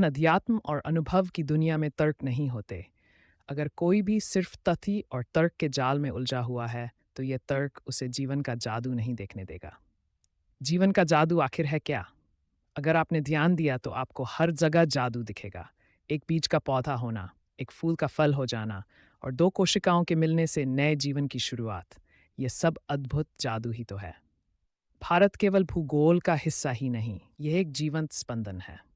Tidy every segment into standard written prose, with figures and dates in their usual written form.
अध्यात्म और अनुभव की दुनिया में तर्क नहीं होते। अगर कोई भी सिर्फ तथ्य और तर्क के जाल में उलझा हुआ है, तो यह तर्क उसे जीवन का जादू नहीं देखने देगा। जीवन का जादू आखिर है क्या? अगर आपने ध्यान दिया तो आपको हर जगह जादू दिखेगा। एक बीज का पौधा होना, एक फूल का फल हो जाना और दो कोशिकाओं के मिलने से नए जीवन की शुरुआत। यह सब अद्भुत जादू ही तो है। भारत केवल भूगोल का हिस्सा ही नहीं, यह एक जीवंत स्पंदन है।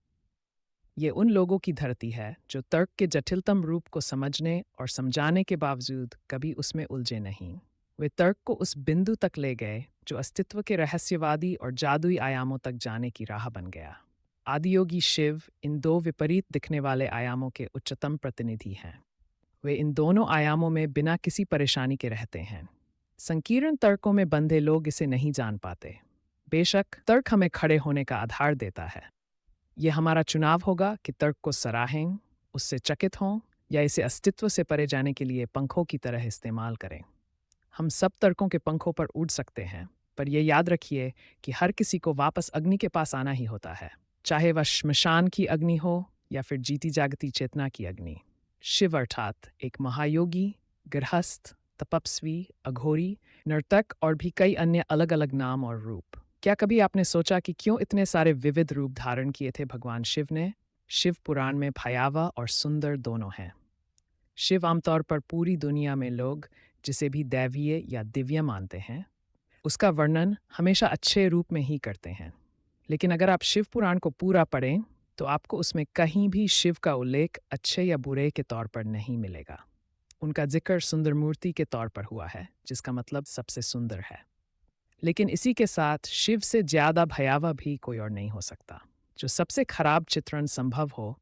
ये उन लोगों की धरती है जो तर्क के जटिलतम रूप को समझने और समझाने के बावजूद कभी उसमें उलझे नहीं। वे तर्क को उस बिंदु तक ले गए जो अस्तित्व के रहस्यवादी और जादुई आयामों तक जाने की राह बन गया। आदियोगी शिव इन दो विपरीत दिखने वाले आयामों के उच्चतम प्रतिनिधि हैं। वे इन दोनों आयामों में बिना किसी परेशानी के रहते हैं। संकीर्ण तर्कों में बंधे लोग इसे नहीं जान पाते। बेशक तर्क हमें खड़े होने का आधार देता है। ये हमारा चुनाव होगा कि तर्क को सराहें, उससे चकित हों या इसे अस्तित्व से परे जाने के लिए पंखों की तरह इस्तेमाल करें। हम सब तर्कों के पंखों पर उड़ सकते हैं, पर यह याद रखिए कि हर किसी को वापस अग्नि के पास आना ही होता है, चाहे वह श्मशान की अग्नि हो या फिर जीती जागती चेतना की अग्नि। शिव अर्थात एक महायोगी, गृहस्थ, तपस्वी, अघोरी, नर्तक और भी कई अन्य अलग अलग नाम और रूप। क्या कभी आपने सोचा कि क्यों इतने सारे विविध रूप धारण किए थे भगवान शिव ने? शिव पुराण में भयावह और सुंदर दोनों हैं। शिव आमतौर पर पूरी दुनिया में लोग जिसे भी दैवीय या दिव्य मानते हैं, उसका वर्णन हमेशा अच्छे रूप में ही करते हैं। लेकिन अगर आप शिव पुराण को पूरा पढ़ें, तो आपको उसमें कहीं भी शिव का उल्लेख अच्छे या बुरे के तौर पर नहीं मिलेगा। उनका जिक्र सुंदर मूर्ति के तौर पर हुआ है, जिसका मतलब सबसे सुंदर है। लेकिन इसी के साथ शिव से ज्यादा भयावह भी कोई और नहीं हो सकता। जो सबसे खराब चित्रण संभव हो,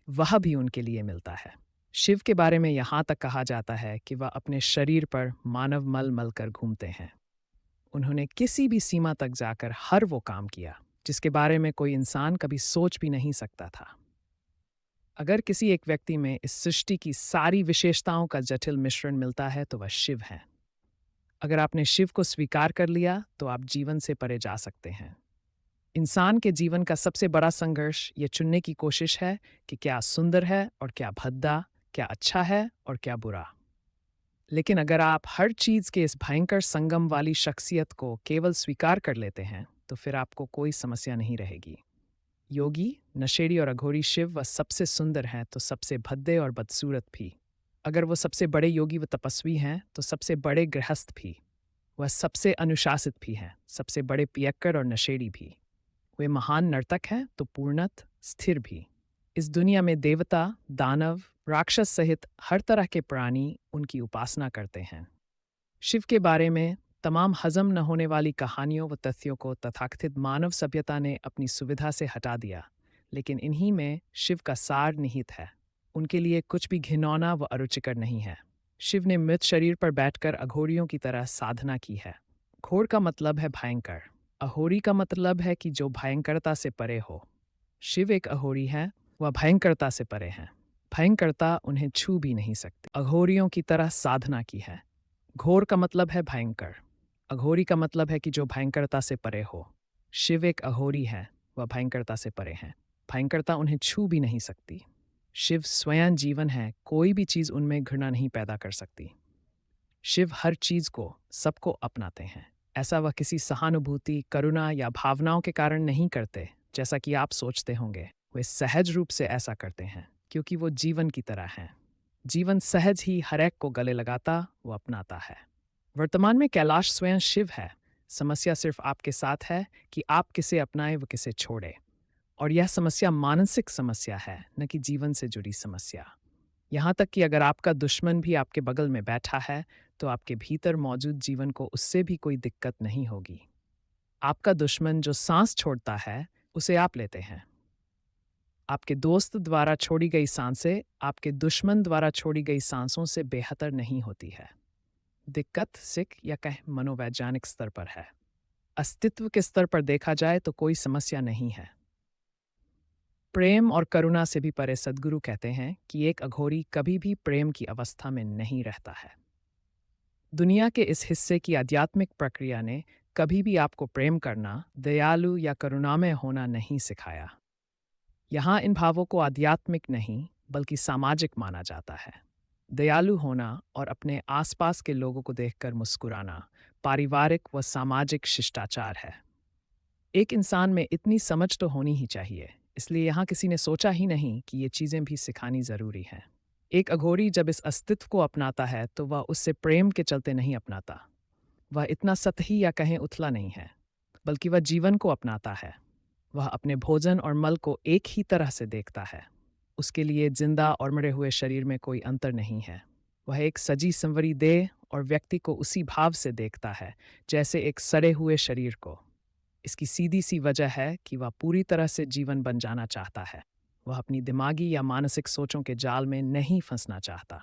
वह भी उनके लिए मिलता है। शिव के बारे में यहाँ तक कहा जाता है कि वह अपने शरीर पर मानव मल मल कर घूमते हैं। उन्होंने किसी भी सीमा तक जाकर हर वो काम किया जिसके बारे में कोई इंसान कभी सोच भी नहीं सकता था। अगर किसी एक व्यक्ति में इस सृष्टि की सारी विशेषताओं का जटिल मिश्रण मिलता है, तो वह शिव है। अगर आपने शिव को स्वीकार कर लिया, तो आप जीवन से परे जा सकते हैं। इंसान के जीवन का सबसे बड़ा संघर्ष ये चुनने की कोशिश है कि क्या सुंदर है और क्या भद्दा, क्या अच्छा है और क्या बुरा। लेकिन अगर आप हर चीज के इस भयंकर संगम वाली शख्सियत को केवल स्वीकार कर लेते हैं, तो फिर आपको कोई समस्या नहीं रहेगी। योगी, नशेड़ी और अघोरी शिव वह सबसे सुंदर हैं, तो सबसे भद्दे और बदसूरत भी। अगर वो सबसे बड़े योगी व तपस्वी हैं, तो सबसे बड़े गृहस्थ भी। वह सबसे अनुशासित भी हैं, सबसे बड़े पियक्कड़ और नशेड़ी भी। वे महान नर्तक हैं, तो पूर्णत स्थिर भी। इस दुनिया में देवता, दानव, राक्षस सहित हर तरह के प्राणी उनकी उपासना करते हैं। शिव के बारे में तमाम हजम न होने वाली कहानियों व तथ्यों को तथाकथित मानव सभ्यता ने अपनी सुविधा से हटा दिया, लेकिन इन्हीं में शिव का सार निहित है। उनके लिए कुछ भी घिनौना व अरुचिकर नहीं है। शिव ने मृत शरीर पर बैठकर अघोरियों की तरह साधना की है। घोर का मतलब है भयंकर। अहोरी का मतलब है कि जो भयंकरता से परे हो। शिव एक अहोरी है, वह भयंकरता से परे हैं। भयंकरता उन्हें छू भी नहीं सकती। अघोरियों की तरह साधना की है। घोर का मतलब है भयंकर। अघोरी का मतलब है कि जो भयंकरता से परे हो। शिव एक अघोरी है, वह भयंकरता से परे हैं। भयंकरता उन्हें छू भी नहीं सकती। शिव स्वयं जीवन है, कोई भी चीज उनमें घृणा नहीं पैदा कर सकती। शिव हर चीज को, सबको अपनाते हैं। ऐसा वह किसी सहानुभूति, करुणा या भावनाओं के कारण नहीं करते, जैसा कि आप सोचते होंगे। वे सहज रूप से ऐसा करते हैं, क्योंकि वो जीवन की तरह हैं। जीवन सहज ही हर एक को गले लगाता व अपनाता है। वर्तमान में कैलाश स्वयं शिव है। समस्या सिर्फ आपके साथ है कि आप किसे अपनाएं व किसे छोड़े। और यह समस्या मानसिक समस्या है, न कि जीवन से जुड़ी समस्या। यहाँ तक कि अगर आपका दुश्मन भी आपके बगल में बैठा है, तो आपके भीतर मौजूद जीवन को उससे भी कोई दिक्कत नहीं होगी। आपका दुश्मन जो सांस छोड़ता है, उसे आप लेते हैं। आपके दोस्त द्वारा छोड़ी गई सांसें आपके दुश्मन द्वारा छोड़ी गई सांसों से बेहतर नहीं होती है। दिक्कत सिक या कह मनोवैज्ञानिक स्तर पर है। अस्तित्व के स्तर पर देखा जाए तो कोई समस्या नहीं है। प्रेम और करुणा से भी परे सद्गुरु कहते हैं कि एक अघोरी कभी भी प्रेम की अवस्था में नहीं रहता है। दुनिया के इस हिस्से की आध्यात्मिक प्रक्रिया ने कभी भी आपको प्रेम करना, दयालु या करुणामय होना नहीं सिखाया। यहाँ इन भावों को आध्यात्मिक नहीं, बल्कि सामाजिक माना जाता है। दयालु होना और अपने आसपास के लोगों को देखकर मुस्कुराना पारिवारिक व सामाजिक शिष्टाचार है। एक इंसान में इतनी समझ तो होनी ही चाहिए, इसलिए यहाँ किसी ने सोचा ही नहीं कि ये चीज़ें भी सिखानी ज़रूरी हैं। एक अघोरी जब इस अस्तित्व को अपनाता है तो वह उससे प्रेम के चलते नहीं अपनाता। वह इतना सतही या कहें उथला नहीं है, बल्कि वह जीवन को अपनाता है। वह अपने भोजन और मल को एक ही तरह से देखता है। उसके लिए जिंदा और मरे हुए शरीर में कोई अंतर नहीं है। वह एक सजी संवरी देह और व्यक्ति को उसी भाव से देखता है जैसे एक सड़े हुए शरीर को। इसकी सीधी सी वजह है कि वह पूरी तरह से जीवन बन जाना चाहता है। वह अपनी दिमागी या मानसिक सोचों के जाल में नहीं फंसना चाहता।